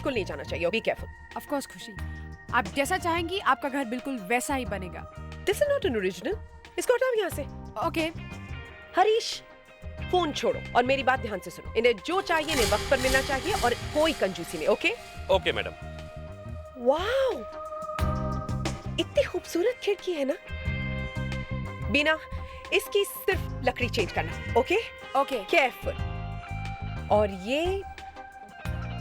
बिल्कुल नहीं जाना चाहिए, बी केयरफुल। ऑफ कोर्स खुशी, आप जैसा चाहेंगी आपका घर बिल्कुल वैसा ही बनेगा। This is not an original, इसको हटाओ यहाँ से। ओके हरीश, फोन छोड़ो और मेरी बात ध्यान से सुनो। इन्हें जो चाहिए इन्हें वक्त पर मिलना चाहिए और कोई कंजूसी नहीं, ओके? Okay madam. वाओ, इतनी खूबसूरत खिड़की है ना। बीना, इसकी सिर्फ लकड़ी चेंज करना, ओके? Okay careful. और ये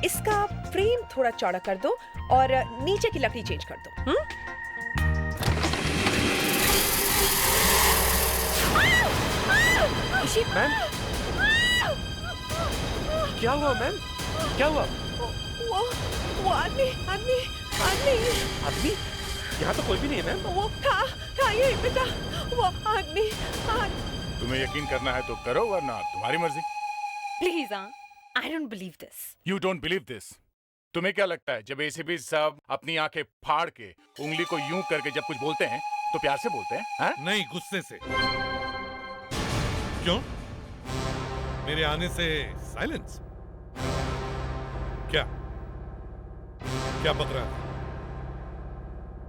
इसका फ्रेम थोड़ा चौड़ा कर दो और नीचे की लकड़ी चेंज कर दो। खुशी मैम, क्या हुआ मैम? क्या हुआ? वो आदमी आदमी आदमी आदमी? यहाँ तो कोई भी नहीं है मैम। वो था ये बेटा, वो आदमी। तुम्हें यकीन करना है तो करो, वरना तुम्हारी मर्जी। Please I don't believe this. You don't believe this? तुम्हें क्या लगता है जब एसीपी साहब अपनी आंखें फाड़ के उंगली को यूं करके जब कुछ बोलते हैं तो प्यार से बोलते हैं? हा? नहीं, गुस्से से। क्यों? मेरे आने से साइलेंस? क्या क्या पक रहा था?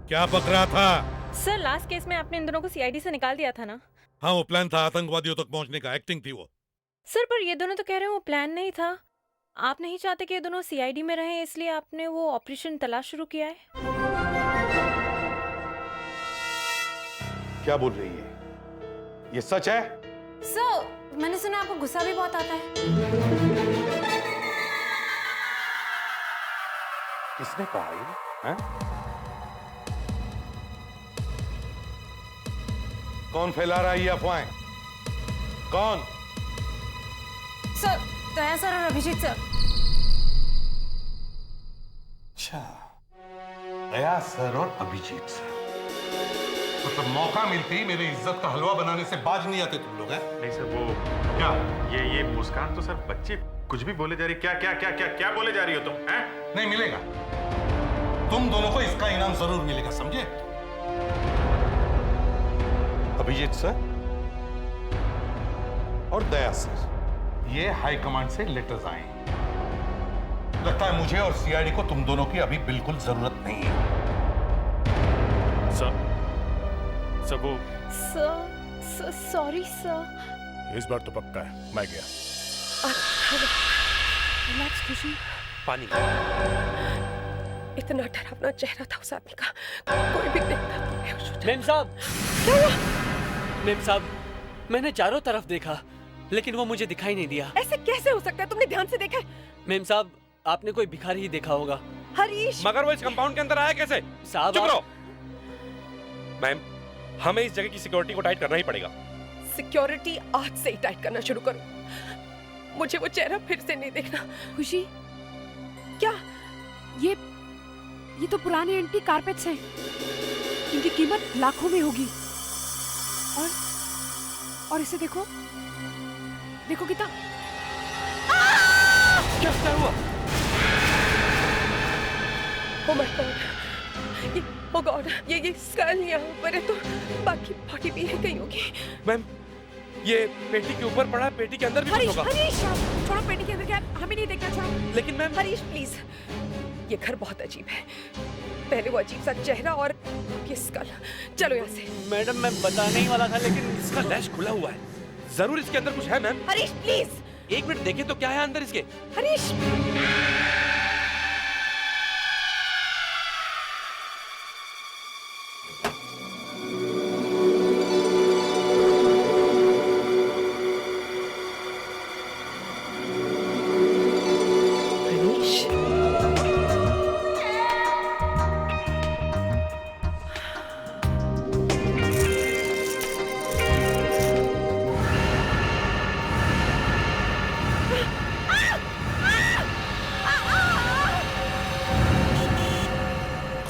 क्या पक रहा था? सर लास्ट केस में आपने इन दोनों को सीआईडी से निकाल दिया था ना? हाँ, वो प्लान था आतंकवादियों तक पहुंचने का, एक्टिंग थी वो। सर पर ये दोनों तो कह रहे हैं वो प्लान नहीं था। आप नहीं चाहते कि ये दोनों सीआईडी में रहें, इसलिए आपने वो ऑपरेशन तलाश शुरू किया है। क्या बोल रही है? ये सच है? सर मैंने सुना आपको गुस्सा भी बहुत आता है। किसने कहा ये? हैं? कौन फैला रहा है ये अफवाहें? कौन? सर दया सर और अभिजीत सर। अच्छा, दया सर और अभिजीत सर। मतलब मौका मिलते ही मेरी इज्जत का हलवा बनाने से बाज नहीं आते तुम लोग, हैं? नहीं सर, वो क्या? ये मुस्कान तो सर बच्चे कुछ भी बोले जा रही। क्या क्या क्या क्या क्या बोले जा रही हो तुम? हैं? नहीं मिलेगा। तुम दोनों को इसका इनाम जरूर मिलेगा, समझे? अभिजीत सर और दया सर, ये हाई कमांड से लेटर्स आए हैं। लगता है मुझे और सीआईडी को तुम दोनों की अभी बिल्कुल जरूरत नहीं है। सर वो सर सॉरी सर। इस बार तो पक्का है, मैं गया। रिलैक्स खुशी। पानी। इतना डरावना चेहरा था उस आदमी का, कोई भी देखता तो बेहोश हो जाता। मेम साहब, क्या हुआ? मेम साहब, मैंने चारों तरफ देखा लेकिन वो मुझे दिखाई नहीं दिया। ऐसे कैसे हो सकता है? तुमने ध्यान से देखा है? मेम साहब, आपने कोई भिखारी ही देखा होगा। हरीश, मगर वो इस कंपाउंड के अंदर आया कैसे? साहब चुप रहो। मैम, हमें इस जगह की सिक्योरिटी को टाइट करना ही पड़ेगा। सिक्योरिटी आज से ही टाइट करना शुरू करो। मुझे वो चेहरा फिर से नहीं देखना। खुशी, क्या? ये तो पुराने एंटीक कारपेट्स हैं। इनकी कीमत लाखों में होगी। और इसे देखो, देखो कितना। क्या हुआ? Oh my God! Oh God! ये स्कल यहाँ ऊपर है तो बाकी बॉडी भी है कहीं होगी। मैम, ये पेटी के ऊपर पड़ा है, पेटी के अंदर भी कुछ होगा। हरीश, छोड़ो पेटी के अंदर क्या है, हमें नहीं देखना, छोड़ो। लेकिन मैम, हरीश प्लीज, ये घर बहुत अजीब है। पहले वो अजीब सा चेहरा और ये स्कल। चलो यहाँ से। मैडम मैं बताने ही वाला था लेकिन इसका लैश खुला हुआ है, जरूर इसके अंदर कुछ है। Ma'am Harish please. एक मिनट देखें तो क्या है अंदर इसके। हरीश,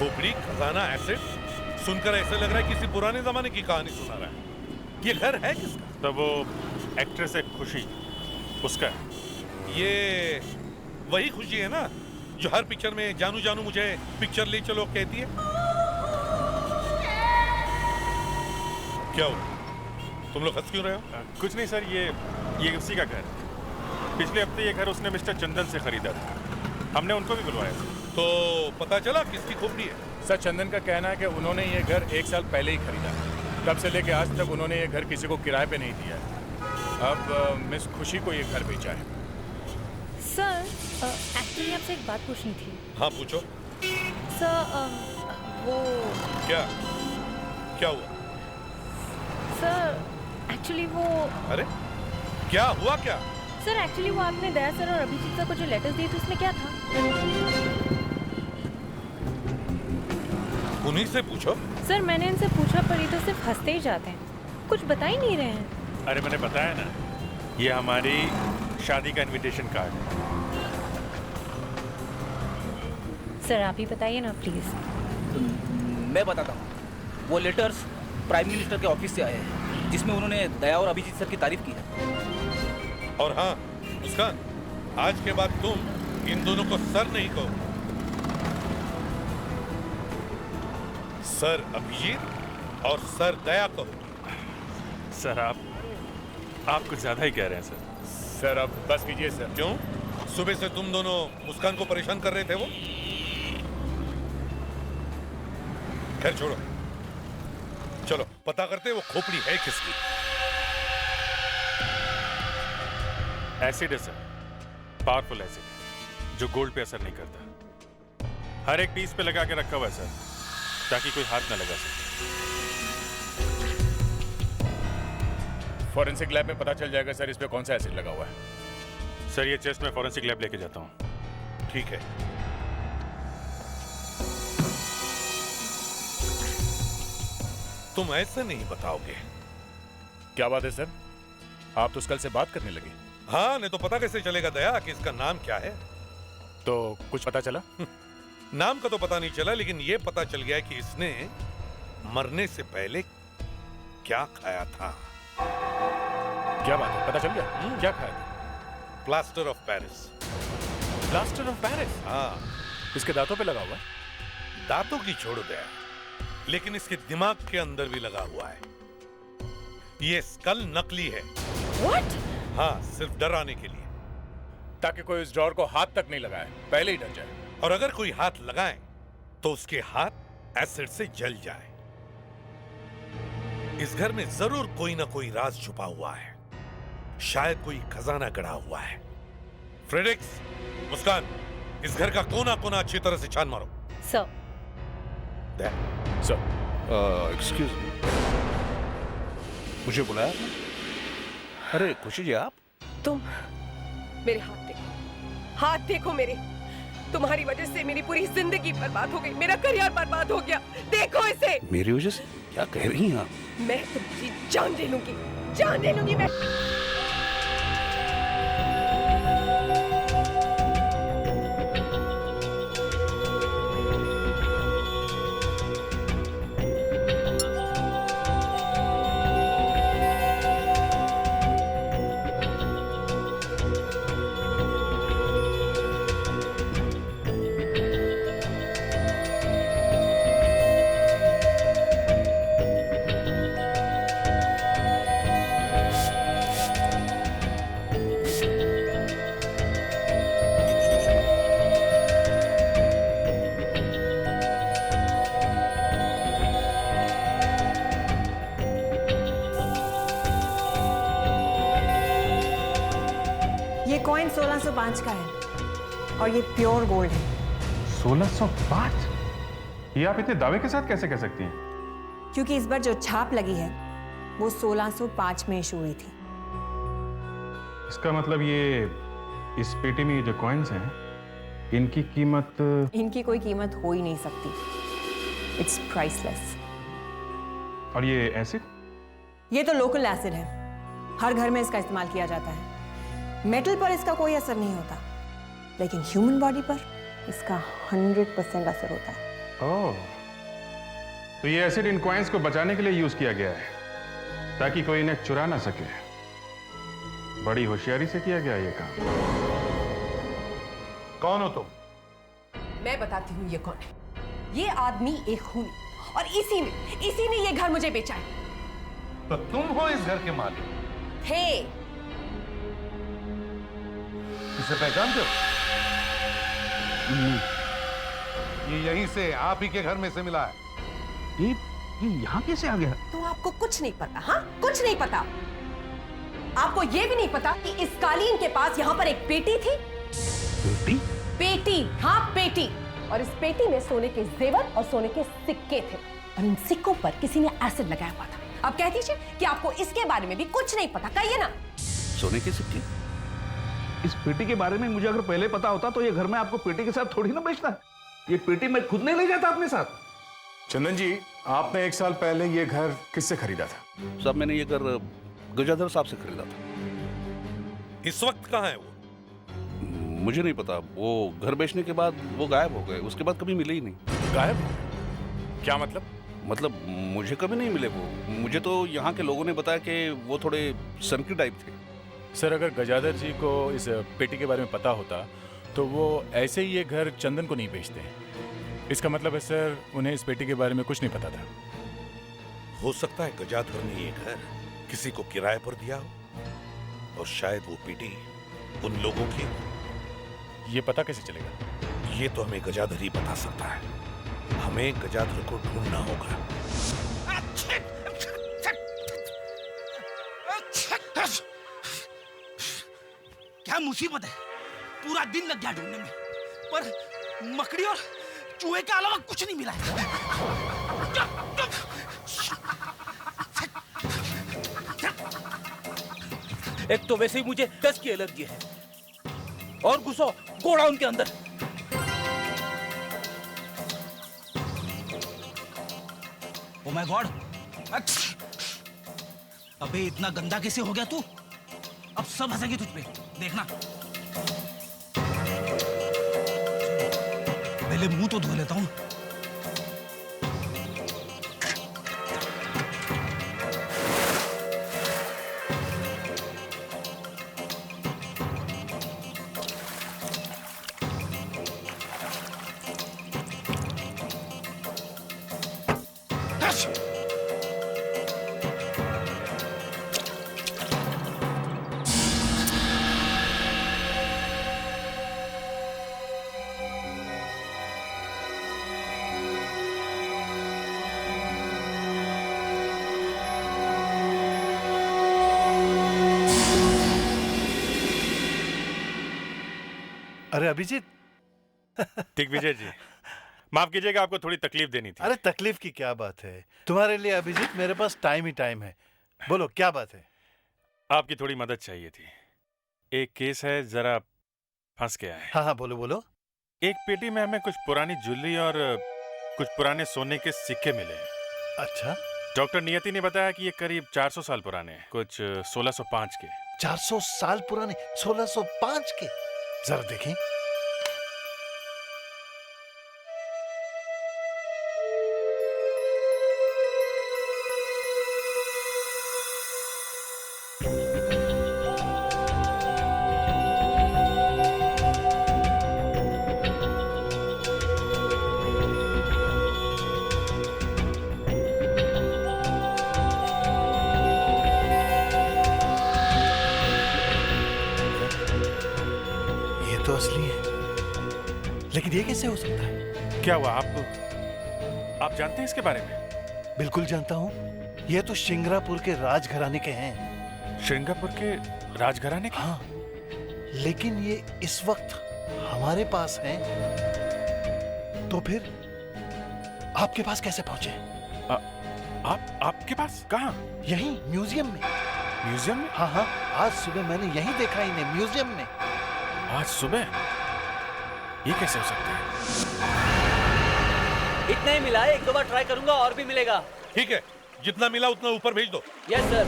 खोपड़ी, खजाना, एसिड, सुनकर ऐसे लग रहा है किसी पुराने जमाने की कहानी सुना रहा है। ये घर है किसका? तो वो एक्ट्रेस है खुशी, उसका है। ये वही खुशी है ना जो हर पिक्चर में जानू जानू मुझे पिक्चर ले चलो कहती है। क्या हो, तुम लोग हंस क्यों रहे हो? कुछ नहीं सर, ये उसी का घर। पिछले हफ्ते ये घर उसने मिस्टर चंदन से खरीदा था। हमने उनको भी बुलवाया सर। तो पता चला किसकी खोपड़ी है? सर चंदन का कहना है कि उन्होंने ये घर 1 साल पहले ही खरीदा। तब से लेके आज तक उन्होंने ये घर किसी को किराए पे नहीं दिया है। अब मिस खुशी को ये घर बेचा है। सर एक्चुअली आपसे एक बात पूछनी थी। हाँ पूछो। सर वो क्या क्या हुआ? सर एक्चुअली वो अरे क्या हुआ क्या? सर एक्चुअली वो आपने दया सर और अभिजीत सर को जो लेटर्स दिए थे उसमें क्या था? उन्हीं से पूछो। सर मैंने इनसे पूछा पर ये तो सिर्फ हंसते ही जाते हैं, कुछ बता ही नहीं रहे हैं। अरे मैंने बताया ना, ये हमारी शादी का इनविटेशन कार्ड है। सर आप ही बताइए ना प्लीज। मैं बताता हूँ। वो लेटर्स प्राइम मिनिस्टर के ऑफिस से आए हैं जिसमें उन्होंने दया और अभिजीत सर की तारीफ की है। और हाँ मुस्कान, आज के बाद तुम इन दोनों को सर नहीं कहो, सर अभिजीत और सर दया कहो। सर आप कुछ ज्यादा ही कह रहे हैं सर। सर अब बस कीजिए सर। क्यों? सुबह से तुम दोनों मुस्कान को परेशान कर रहे थे वो। खैर छोड़ो, चलो पता करते वो खोपड़ी है किसकी। एसिड है सर, पावरफुल एसिड है जो गोल्ड पे असर नहीं करता। हर एक पीस पे लगा के रखा हुआ है सर, ताकि कोई हाथ ना लगा सके। फॉरेंसिक लैब में पता चल जाएगा सर इस पे कौन सा एसिड लगा हुआ है। सर ये चेस्ट में फॉरेंसिक लैब लेके जाता हूँ। ठीक है। तुम ऐसे नहीं बताओगे। क्या बात है सर, आप तो कल से बात करने लगे। हाँ नहीं तो पता कैसे चलेगा दया कि इसका नाम क्या है? तो कुछ पता चला? नाम का तो पता नहीं चला, लेकिन ये पता चल गया कि इसने मरने से पहले क्या खाया था। क्या बात है, पता चल गया? क्या खाया था? Plaster of Paris. Plaster of Paris? हाँ। इसके दांतों पे लगा हुआ है? दांतों की छोड़ दया, लेकिन इसके दिमाग के अंदर भी लगा हुआ है। ये स्कल नकली है। What? हाँ, सिर्फ डराने के लिए, ताकि कोई इस ड्रॉर को हाथ तक नहीं लगाए, पहले ही डर जाए। और अगर कोई हाथ लगाए तो उसके हाथ एसिड से जल जाए। इस घर में जरूर कोई ना कोई राज छुपा हुआ है, शायद कोई खजाना गड़ा हुआ है। फ्रेडेरिक्स, मुस्कान, इस घर का कोना कोना अच्छी तरह से छान मारो। सर। सर। एक्सक्यूज मी, मुझे बुलाया? अरे खुशी जी आप? तुम मेरे हाथ देखो मेरे। तुम्हारी वजह से मेरी पूरी जिंदगी बर्बाद हो गई, मेरा करियर बर्बाद हो गया। देखो इसे। मेरी वजह से? क्या कह रही हैं आप? मैं तुम्हारी जान ले लूंगी मैं। ये कॉइन 1605 का है और ये प्योर गोल्ड है। 1605? ये आप इतने दावे के साथ कैसे कह सकती हैं? क्योंकि इस बार जो छाप लगी है वो 1605 में इशू हुई थी। इसका मतलब ये इस पेटी में ये जो कॉइन्स हैं, इनकी कीमत? इनकी कोई कीमत हो ही नहीं सकती। It's priceless. और ये एसिड? ये तो लोकल एसिड है, हर घर में इसका इस्तेमाल किया जाता है। मेटल पर इसका कोई असर नहीं होता, लेकिन ह्यूमन बॉडी पर इसका 100% असर होता है। ओह, तो ये एसिड इन कॉइन्स को बचाने के लिए यूज किया गया है, ताकि कोई इन्हें चुरा ना सके। बड़ी होशियारी से किया गया ये काम। कौन हो तुम? मैं बताती हूँ ये कौन है। ये आदमी एक खूनी, और इसी ने ये घर मुझे बेचा है। तो तुम हो इस घर के मालिक? थे। इसे पहचानते हो? ये यहीं से आप ही के घर में से मिला है। ये यहाँ कैसे आ गया? तो आपको कुछ नहीं पता? हाँ, कुछ नहीं पता? आपको ये भी नहीं पता कि इस कालीन के पास यहाँ पर एक पेटी थी? बेटी? पेटी, हाँ पेटी। और इस पेटी में सोने के जेवर और सोने के सिक्के थे और इन सिक्कों पर किसी ने एसिड लगाया हुआ था। अब कह दीजिए कि आपको इसके बारे में भी कुछ नहीं पता, कहिए ना। सोने के सिक्के? इस पेटी के बारे में मुझे अगर पहले पता होता तो ये घर में आपको पेटी के साथ थोड़ी ना बेचता। ये पेटी मैं खुद नहीं ले जाता अपने साथ। चंदन जी, आपने 1 साल पहले ये घर किससे खरीदा था? साहब, मैंने ये घर गजाधर साहब से खरीदा था। इस वक्त कहाँ है वो? मुझे नहीं पता। वो घर बेचने के बाद वो गायब हो गए, उसके बाद कभी मिले ही नहीं। गायब? क्या मतलब? मतलब मुझे कभी नहीं मिले वो। मुझे तो यहाँ के लोगों ने बताया कि वो थोड़े सनकी टाइप थे। सर, अगर गजाधर जी को इस पेटी के बारे में पता होता तो वो ऐसे ही ये घर चंदन को नहीं बेचते। इसका मतलब है सर, उन्हें इस पेटी के बारे में कुछ नहीं पता था। हो सकता है गजाधर ने ये घर किसी को किराए पर दिया हो और शायद वो पेटी उन लोगों की। ये पता कैसे चलेगा? ये तो हमें गजाधर ही बता सकता है। हमें गजाधर को ढूंढना होगा। क्या मुसीबत है, पूरा दिन लग गया ढूंढने में, पर मकड़ी और चूहे के अलावा कुछ नहीं मिला है। एक तो वैसे ही मुझे डस्ट की एलर्जी है और घुसो गोडाउन के अंदर। ओ माय गॉड, अबे इतना गंदा कैसे हो गया तू? अब सब हंसेंगे तुझ पे, देखना। पहले मुंह तो धो लेता हूं। अरे अभिजीत। दिग्विजय जी, माफ कीजिएगा, आपको थोड़ी तकलीफ देनी थी। अरे तकलीफ की क्या बात है, तुम्हारे लिए अभिजीत मेरे पास टाइम ही टाइम है। बोलो क्या बात है? आपकी थोड़ी मदद चाहिए थी। एक केस है, जरा फंस गया है। हाँ हाँ, बोलो बोलो। एक पेटी में हमें कुछ पुरानी ज्वेलरी और कुछ पुराने सोने के सिक्के मिले हैं। अच्छा। डॉक्टर नियति ने बताया कि ये करीब 400 साल पुराने हैं, कुछ 1605 के। 400 साल पुराने? 1605 के? जरा देखें। तो असली है, लेकिन ये कैसे हो सकता है? क्या हुआ? आप जानते हैं इसके बारे में? बिल्कुल जानता हूँ। ये तो श्रृंगारपुर के राजघराने के हैं। श्रृंगारपुर के राजघराने के? हाँ, लेकिन ये इस वक्त हमारे पास हैं। तो फिर आपके पास कैसे पहुंचे? आपके पास? कहाँ? यहीं म्यूजियम में। म्यूजियम में? हाँ हाँ, आज सुबह मैंने यहीं देखा इन्हें, म्यूजियम में। आज सुबह? ये कैसे हो सकता है? इतना ही मिला है, 1-2 बार ट्राई करूंगा और भी मिलेगा। ठीक है, जितना मिला उतना ऊपर भेज दो। Yes sir.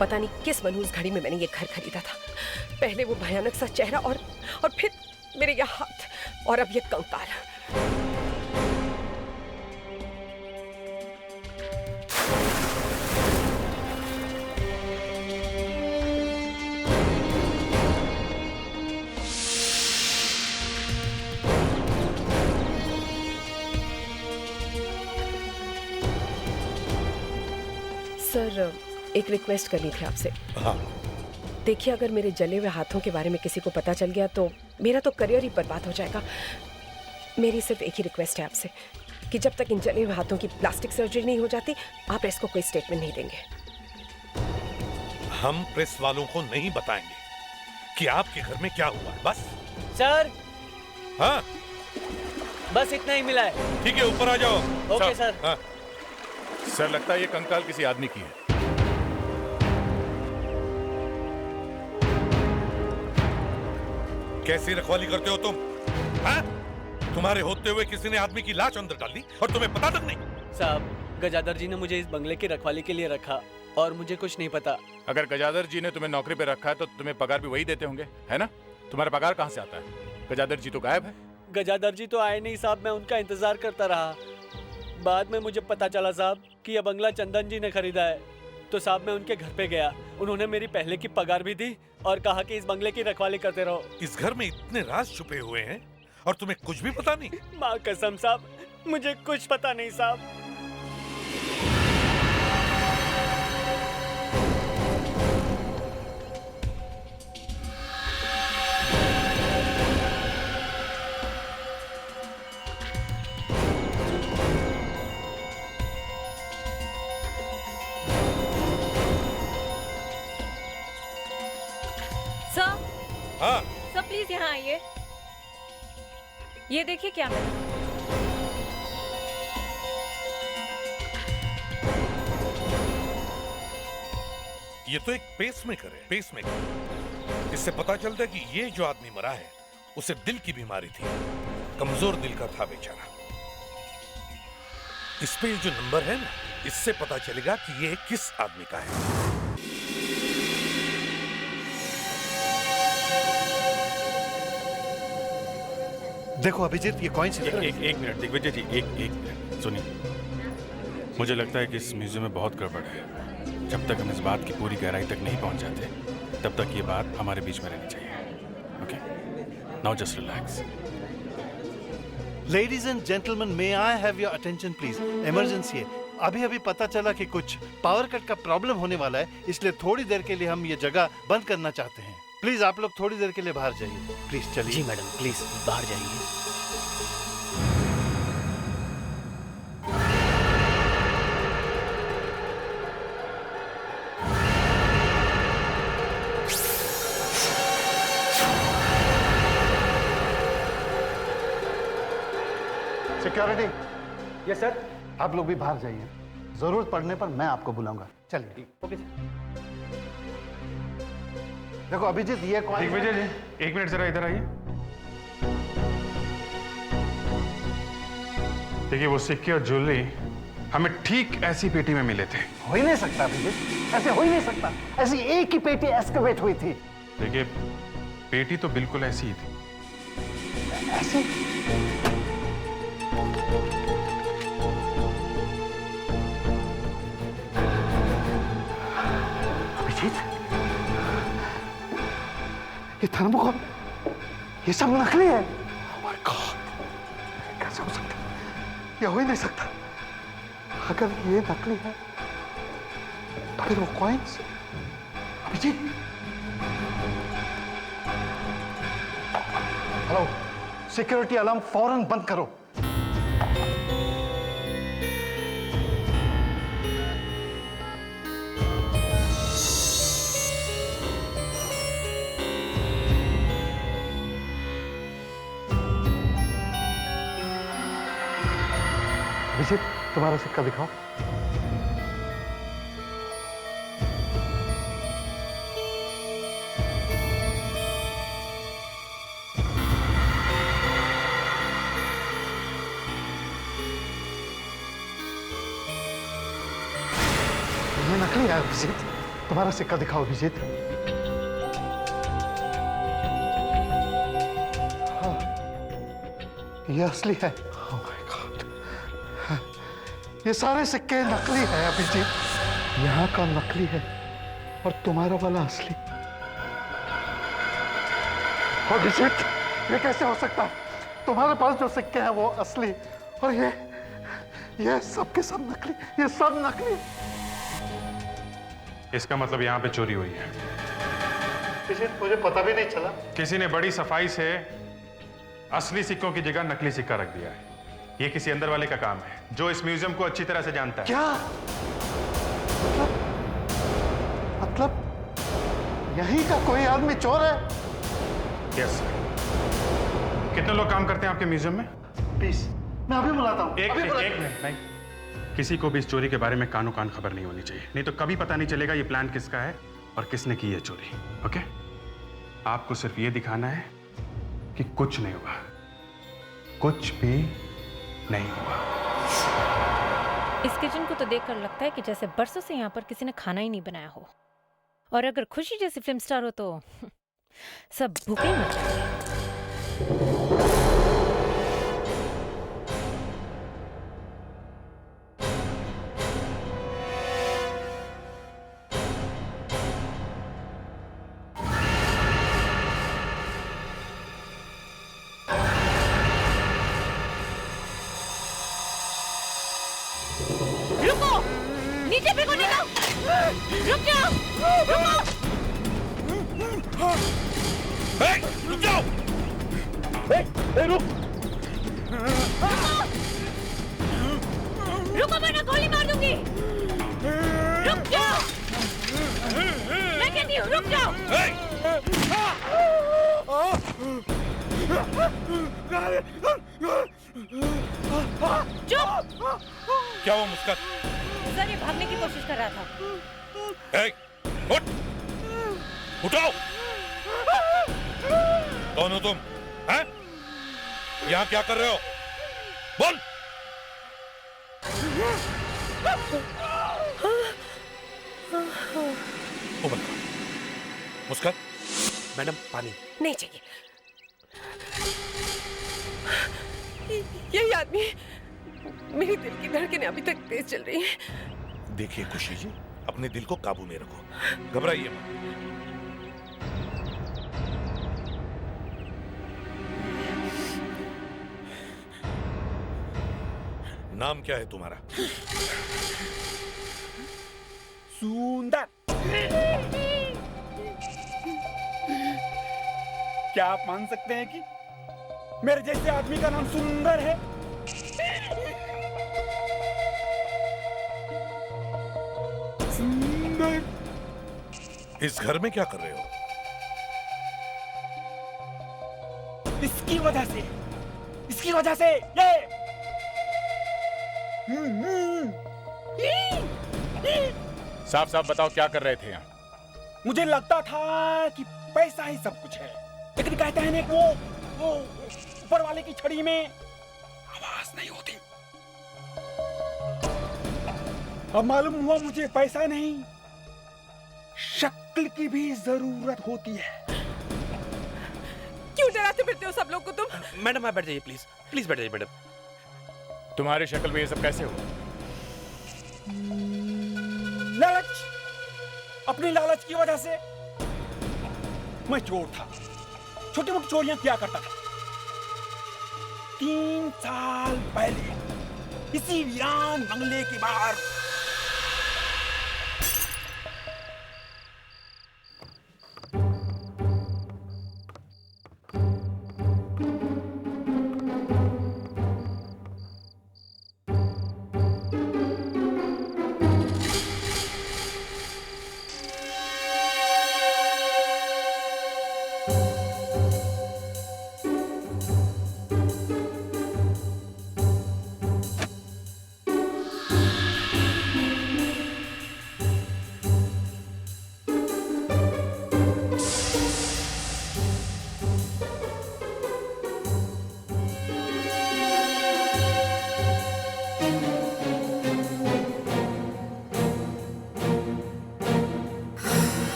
पता नहीं किस मनहूस घड़ी में मैंने ये घर खरीदा था। पहले वो भयानक सा चेहरा और फिर मेरे ये हाथ और अब ये कंकाल। सर, एक रिक्वेस्ट करनी थी आपसे। हाँ। देखिए, अगर मेरे जले हुए हाथों के बारे में किसी को पता चल गया तो मेरा तो करियर ही बर्बाद हो जाएगा। मेरी सिर्फ एक ही रिक्वेस्ट है आपसे कि जब तक इन जले हुए हाथों की प्लास्टिक सर्जरी नहीं हो जाती, आप प्रेस को कोई स्टेटमेंट नहीं देंगे। हम प्रेस वालों को नहीं बताएंगे कि आपके घर में क्या हुआ। बस सर। हाँ, बस इतना ही मिला है। ठीक है, ऊपर आ जाओ। Okay sir. हाँ। सर, लगता है ये कंकाल किसी आदमी की है। कैसी रखवाली करते हो तुम? हाँ? तुम्हारे होते हुए किसी ने आदमी की लाश अंदर डाल दी और तुम्हें पता तक नहीं? साहब, गजादर जी ने मुझे इस बंगले की रखवाली के लिए रखा और मुझे कुछ नहीं पता। अगर गजादर जी ने तुम्हें नौकरी पे रखा है तो तुम्हें पगार भी वही देते होंगे, है ना? तुम्हारा पगार कहाँ से आता है? गजादर जी तो गायब है। गजादर जी तो आए नहीं साहब, मैं उनका इंतजार करता रहा। बाद में मुझे पता चला साहब कि यह बंगला चंदन जी ने खरीदा है। तो साहब मैं उनके घर पे गया, उन्होंने मेरी पहले की पगार भी दी और कहा कि इस बंगले की रखवाली करते रहो। इस घर में इतने राज छुपे हुए हैं और तुम्हें कुछ भी पता नहीं? माँ कसम साहब, मुझे कुछ पता नहीं साहब। सर। हाँ। सर प्लीज यहाँ आइए। ये देखिए क्या मिला। ये तो एक पेसमेकर है, पेसमेकर। इससे पता चलता है कि ये जो आदमी मरा है उसे दिल की बीमारी थी, कमजोर दिल का था बेचारा। इस पे जो नंबर है ना, इससे पता चलेगा कि ये किस आदमी का है। देखो अभिजीत, ये कॉइंस एक मिनट दिग्विजय जी, एक मिनट सुनिए। मुझे लगता है कि इस म्यूजियम में बहुत गड़बड़ है। जब तक हम इस बात की पूरी गहराई तक नहीं पहुंच जाते, तब तक ये बात हमारे बीच में रहनी चाहिए। Okay, now just relax. Ladies and gentleman, may I have your attention please? Emergency है। अभी पता चला कि कुछ पावर कट का प्रॉब्लम होने वाला है, इसलिए थोड़ी देर के लिए हम ये जगह बंद करना चाहते हैं। प्लीज आप लोग थोड़ी देर के लिए बाहर जाइए। प्लीज चलिए। जी मैडम, प्लीज बाहर जाइए। सिक्योरिटी। Yes sir. आप लोग भी बाहर जाइए, जरूरत पड़ने पर मैं आपको बुलाऊंगा। चलिए। Okay sir. देखो अभिजीत, ये कौन? दिग्विजय जी, एक मिनट जरा इधर आइए। देखिए, वो सिक्के और ज्वेलरी हमें ठीक ऐसी पेटी में मिले थे। हो ही नहीं सकता अभिजीत, ऐसे हो ही नहीं सकता। ऐसी एक ही पेटी एक्सकवेट हुई थी। देखिए, पेटी तो बिल्कुल ऐसी ही थी। ऐसी? अभिजीत, ये थर्मोकोल, ये सब नकली है। Oh my God, कैसे हो सकता है? ये हो ही नहीं सकता। अगर ये नकली है तो फिर वो coins? Abhijit, hello, security alarm फौरन बंद करो। अभिजीत, तुम्हारा सिक्का दिखाओ। ये नकली है अभिजीत, तुम्हारा सिक्का दिखाओ अभिजीत। हाँ, ये असली है। Oh my God, ये सारे सिक्के नकली है अभिजीत। यहाँ का नकली है और तुम्हारा वाला असली। अभिजीत, ये कैसे हो सकता है? तुम्हारे पास जो सिक्के हैं वो असली और ये सब के सब नकली। ये सब नकली। इसका मतलब यहाँ पे चोरी हुई है। मुझे पता भी नहीं चला। किसी ने बड़ी सफाई से असली सिक्कों की जगह नकली सिक्का रख दिया है। ये किसी अंदर वाले का काम है जो इस म्यूजियम को अच्छी तरह से जानता है। क्या मतलब यहीं का कोई आदमी चोर है? Yes sir. कितने लोग काम करते हैं आपके म्यूजियम में? 20। मैं अभी बुलाता हूँ। एक मिनट नहीं, किसी को भी इस चोरी के बारे में कानो कान खबर नहीं होनी चाहिए, नहीं तो कभी पता नहीं चलेगा ये प्लान किसका है और किसने की है चोरी। ओके? आपको सिर्फ ये दिखाना है कि कुछ नहीं हुआ, कुछ भी नहीं हुआ। इस किचन को तो देखकर लगता है कि जैसे बरसों से यहाँ पर किसी ने खाना ही नहीं बनाया हो, और अगर खुशी जैसी फिल्म स्टार हो तो सब भूखे ही मर जाएंगे। नीचे फेंको, निकाल! रुक जाओ! रुको! रुक जाओ! रुक! रुको वरना गोली मार दूंगी! रुक जाओ! मैं कहती हूँ रुक जाओ! चुप! क्या वो मुस्कान? सर ये भागने की कोशिश कर रहा था। उठ! उठाओ! कौन हो तुम? हैं? यहाँ क्या कर रहे हो? बोल! मुस्कान, मैडम पानी नहीं चाहिए। यही आदमी, मेरी दिल की धड़कनें अभी तक तेज चल रही हैं। देखिए खुशी जी, अपने दिल को काबू में रखो, घबराइए मत। नाम क्या है तुम्हारा? सुंदर। क्या आप मान सकते हैं कि मेरे जैसे आदमी का नाम सुंदर है? सुंदर। इस घर में क्या कर रहे हो? इसकी वजह से ये साफ साफ बताओ क्या कर रहे थे यहाँ? मुझे लगता था कि पैसा ही सब कुछ है, लेकिन कहते हैं ना वो ऊपर वाले की छड़ी में आवाज नहीं होती। अब मालूम हुआ मुझे पैसा नहीं, शक्ल की भी जरूरत होती है। क्यों डराते फिरते हो सब लोग को तुम? मैडम आप बैठ जाइए प्लीज, प्लीज बैठ जाइए मैडम। तुम्हारी शक्ल में ये सब कैसे हुआ? लालच, अपनी लालच की वजह से। मैं चोर था, छोटी मोटी चोरियां किया करता था। 3 साल पहले इसी वीरान बंगले के बाहर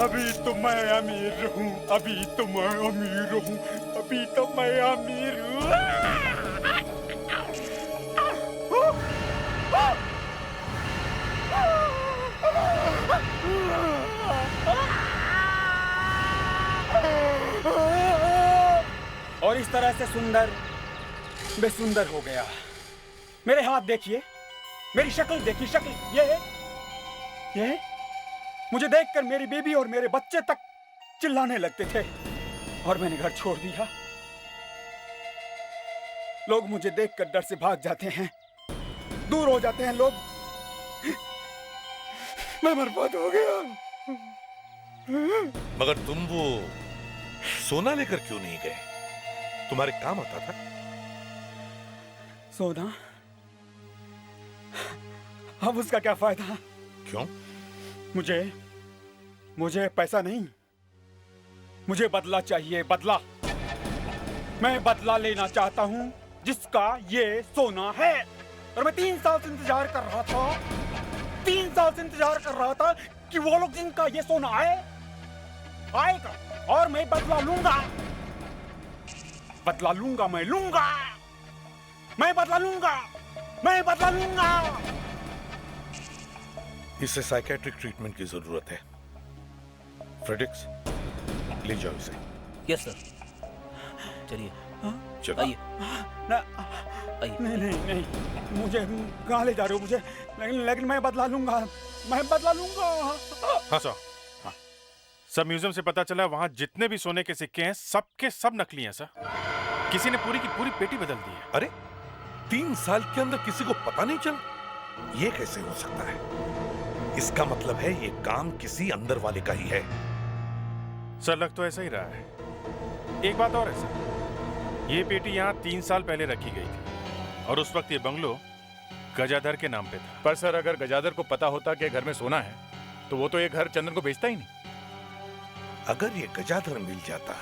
अभी तो मैं अमीर हूँ, अभी तो मैं अमीर हूँ, अभी तो मैं अमीर हूँ। और इस तरह से सुंदर बेसुंदर हो गया। मेरे हाथ देखिए, मेरी शक्ल देखिए, शक्ल ये मुझे देखकर मेरी बीबी और मेरे बच्चे तक चिल्लाने लगते थे और मैंने घर छोड़ दिया। लोग मुझे देखकर डर से भाग जाते हैं, दूर हो जाते हैं लोग। मैं बर्बाद हो गया। मगर तुम वो सोना लेकर क्यों नहीं गए? तुम्हारे काम आता था। सोना? अब उसका क्या फायदा? क्यों? मुझे पैसा नहीं, मुझे बदला चाहिए, बदला। मैं बदला लेना चाहता हूँ जिसका ये सोना है। और मैं 3 साल से इंतजार कर रहा था, 3 साल से इंतजार कर रहा था कि वो लोग जिनका ये सोना आएगा और मैं बदला लूंगा। बदला लूंगा, मैं लूंगा, मैं बदला लूंगा, मैं बदला लूंगा। इसे साइकेट्रिक ट्रीटमेंट की जरूरत है। फ्रेडिक्स, ले जाओ इसे। Yes sir. चलिए चलो। आइए। नहीं, मुझे कहाँ ले जा रहे हो मुझे? लेकिन मैं बदला लूंगा, मैं बदला लूंगा। हाँ सर, हाँ। सब म्यूजियम से पता चला वहाँ जितने भी सोने के सिक्के हैं सबके सब नकली हैं सर। किसी ने पूरी की पूरी पेटी बदल दी है। अरे 3 साल के अंदर किसी को पता नहीं चला? ये कैसे हो सकता है? इसका मतलब है ये काम किसी अंदर वाले का ही है। सर लग तो ऐसा ही रहा है। एक बात और है सर, ये पेटी यहाँ 3 साल पहले रखी गई थी और उस वक्त ये बंगलो गजाधर के नाम पे था। पर सर अगर गजाधर को पता होता कि घर में सोना है तो वो तो ये घर चंदन को बेचता ही नहीं। अगर ये गजाधर मिल जाता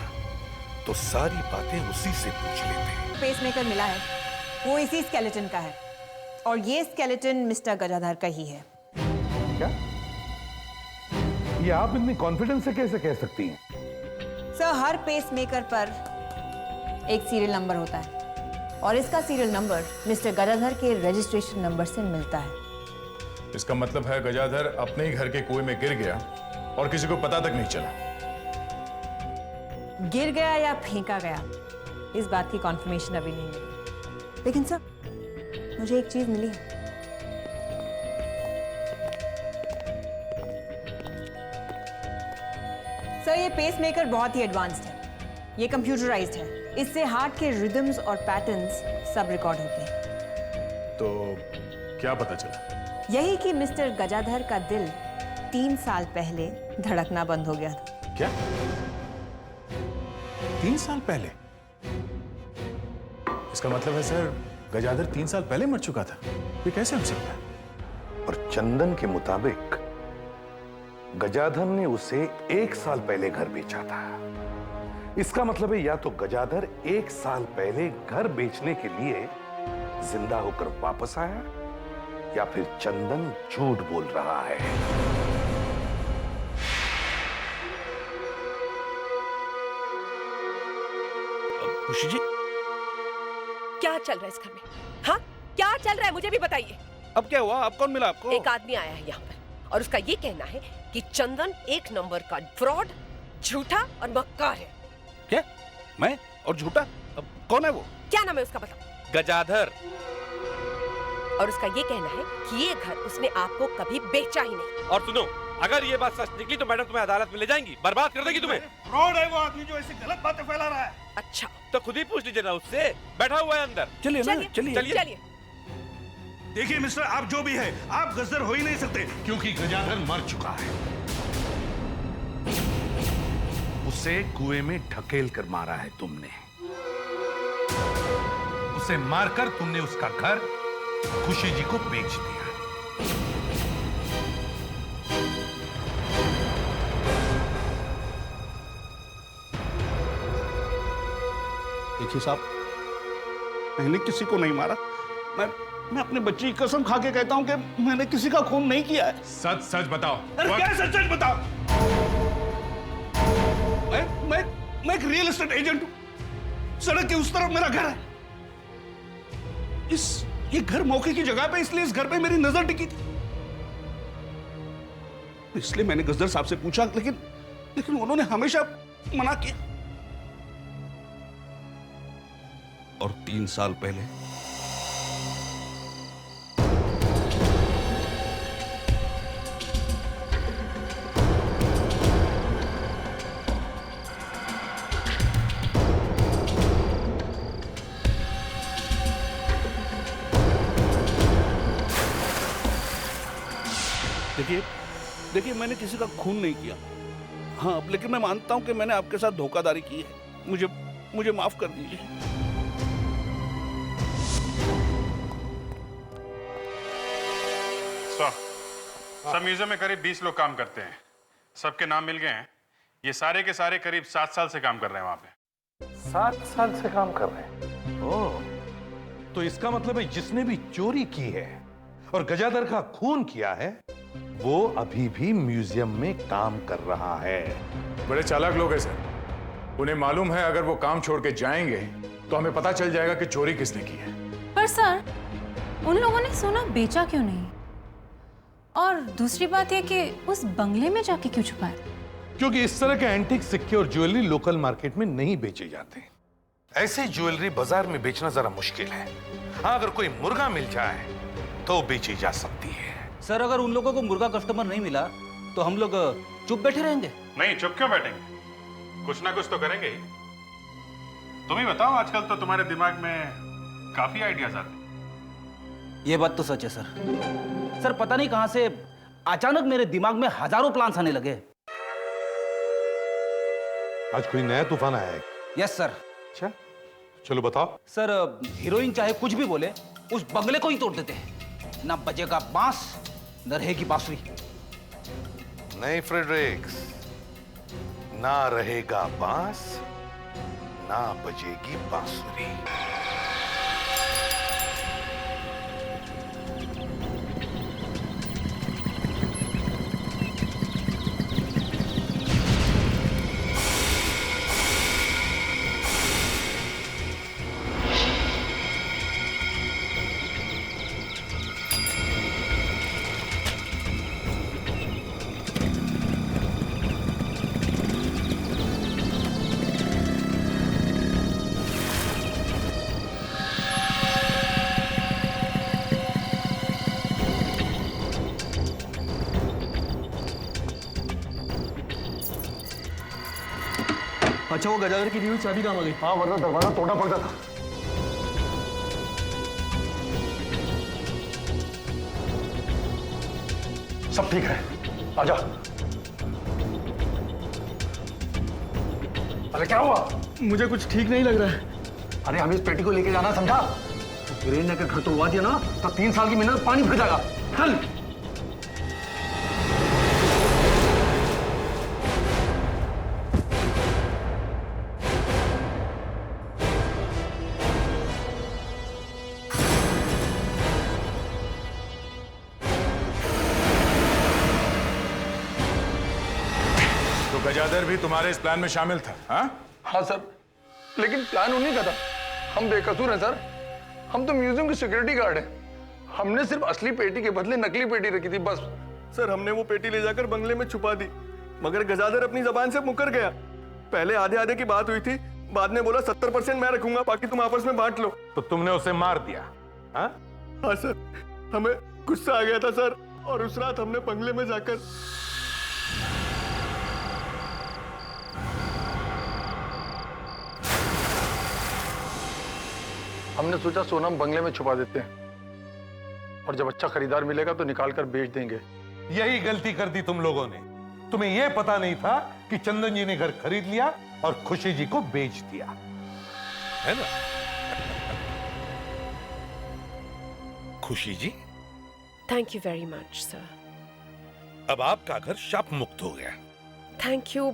तो सारी बातें उसी से पूछ लेते। पेसमेकर मिला है, वो इसी स्केलेटन का है और ये स्केलेटन मिस्टर गजाधर का ही है। क्या? ये आप इतनी कॉन्फिडेंस से कैसे कह सकती हैं? सर, हर पेसमेकर पर एक सीरियल नंबर होता है और इसका सीरियल नंबर मिस्टर गजाधर के रजिस्ट्रेशन नंबर से मिलता है। इसका मतलब है गजाधर अपने ही घर के कुएं में गिर गया और किसी को पता तक नहीं चला। गिर गया या फेंका गया, इस बात की कॉन्फर्मेशन अभी नहीं मिली। लेकिन सर, मुझे एक चीज मिली है। सर, ये पेसमेकर बहुत ही एडवांस्ड है, ये कंप्यूटराइज्ड है। इससे हार्ट के रिदम्स और पैटर्न्स सब रिकॉर्ड होते हैं। तो क्या पता चला? यही कि मिस्टर गजाधर का दिल 3 साल पहले धड़कना बंद हो गया था। क्या? 3 साल पहले? इसका मतलब है सर गजाधर 3 साल पहले मर चुका था। ये कैसे हो सकता है? और चंदन के मुताबिक गजाधर ने उसे 1 साल पहले घर बेचा था। इसका मतलब है या तो गजाधर 1 साल पहले घर बेचने के लिए जिंदा होकर वापस आया या फिर चंदन झूठ बोल रहा है। खुशी जी, क्या चल रहा है इस घर में? हाँ, क्या चल रहा है मुझे भी बताइए। अब क्या हुआ? अब कौन मिला आपको? एक आदमी आया है यहाँ पर और उसका ये कहना है कि चंदन 1 नंबर का फ्रॉड, झूठा और मक्कार है। क्या? मैं? और झूठा? अब कौन है वो? क्या नाम है उसका बताओ? गजाधर। और उसका ये कहना है कि ये घर उसने आपको कभी बेचा ही नहीं। और सुनो, अगर ये बात सच निकली तो मैडम तुम्हें अदालत में ले जाएंगी, बर्बाद कर देगी तुम्हें। फ्रॉड है वो आदमी जो ऐसी गलत बातें फैला रहा है। अच्छा, तो खुद ही पूछ लीजिए ना उससे, बैठा हुआ है अंदर। चलिए ना, चलिए। देखिए मिस्टर, आप जो भी है, आप गजदर हो ही नहीं सकते क्योंकि गजाधर मर चुका है। उसे कुएं में ढकेल कर मारा है तुमने। उसे मारकर तुमने उसका घर खुशी जी को बेच दिया। देखिए साहब, मैंने किसी को नहीं मारा। मैं अपने बच्ची की कसम खा के कहता हूं कि मैंने किसी का खून नहीं किया है। सच सच बताओ। क्या सच सच बताओ? मैं एक रियल एस्टेट एजेंट हूं। सड़क के उस तरफ मेरा घर है। ये घर मौके की जगह पे, इसलिए इस घर पे मेरी नजर टिकी थी। इसलिए मैंने गजदर साहब से पूछा, लेकिन उन्होंने हमेशा मना किया। और 3 साल पहले देखिए मैंने किसी का खून नहीं किया। हाँ, लेकिन मैं मानता हूं कि मैंने आपके साथ धोखाधड़ी की है। मुझे माफ कर दीजिए। सर, म्यूजियम में करीब 20 लोग काम करते हैं। सबके नाम मिल गए हैं। ये सारे के सारे करीब 7 साल से काम कर रहे हैं वहां पे। 7 साल से काम कर रहे हैं? ओह, तो इसका मतलब है जिसने भी चोरी की है और गजाधर का खून किया है, वो अभी भी म्यूजियम में काम कर रहा है। बड़े चालाक लोग हैं सर। उन्हें मालूम है अगर वो काम छोड़ के जाएंगे तो हमें पता चल जाएगा कि चोरी किसने की है। पर सर, उन लोगों ने सोना बेचा क्यों नहीं? और दूसरी बात यह कि उस बंगले में जाके क्यों छुपाए? क्योंकि इस तरह के एंटीक सिक्के और ज्वेलरी लोकल मार्केट में नहीं बेचे जाते। ऐसी ज्वेलरी बाजार में बेचना जरा मुश्किल है। हाँ, अगर कोई मुर्गा मिल जाए तो बेची जा सकती है। सर, अगर उन लोगों को मुर्गा कस्टमर नहीं मिला तो हम लोग चुप बैठे रहेंगे? नहीं, चुप क्यों बैठेंगे? कुछ ना कुछ तो करेंगे ही। तुम ही बताओ, आजकल तो तुम्हारे दिमाग में काफी आइडियाज आते हैं। ये बात तो सच है सर। सर, पता नहीं कहां से अचानक मेरे दिमाग में हजारों प्लान्स आने लगे। आज कोई नया तूफान आया है? Yes sir. अच्छा, चलो बताओ। सर, हीरोइन चाहे कुछ भी बोले, उस बंगले को ही तोड़ देते हैं। ना बजेगा बांस, न रहेगी बांसुरी। नहीं फ्रेडरिक्स, ना रहेगा बांस, ना बजेगी बांसुरी। अच्छा, वो गजाधर की दी हुई चाबी कहाँ आ गई? हाँ, वरना दरवाजा तोड़ना पड़ता था। सब ठीक है, आजा। अरे क्या हुआ? मुझे कुछ ठीक नहीं लग रहा है। अरे हमें इस पेटी को लेके जाना, समझा? वीरेन ने अगर घर तोड़वा दिया ना तो 3 साल की मेहनत पानी फिर जाएगा। चल। गजाधर भी तुम्हारे इस प्लान में शामिल था? हाँ सर, लेकिन प्लान उन्हीं का था। हम बेकसूर हैं सर। हम तो म्यूजियम के सिक्योरिटी गार्ड हैं। हमने सिर्फ असली पेटी के बदले नकली पेटी रखी थी, बस। सर, हमने वो पेटी ले जाकर बंगले में छुपा दी, मगर गजाधर अपनी जबान से मुकर गया। पहले आधे आधे की बात हुई थी, बाद में बोला 70% मैं रखूंगा, बाकी तुम आपस में बांट लो। तो तुमने उसे मार दिया? हाँ सर, हमें गुस्सा आ गया था सर, और उस रात हमने बंगले में जाकर हमने सोचा सोना हम बंगले में छुपा देते हैं और जब अच्छा खरीदार मिलेगा तो निकाल कर बेच देंगे। यही गलती कर दी तुम लोगों ने। तुम्हें यह पता नहीं था कि चंदन जी ने घर खरीद लिया और खुशी जी को बेच दिया, है ना? Khushi ji, thank you very much sir. अब आपका घर शाप मुक्त हो गया। Thank you.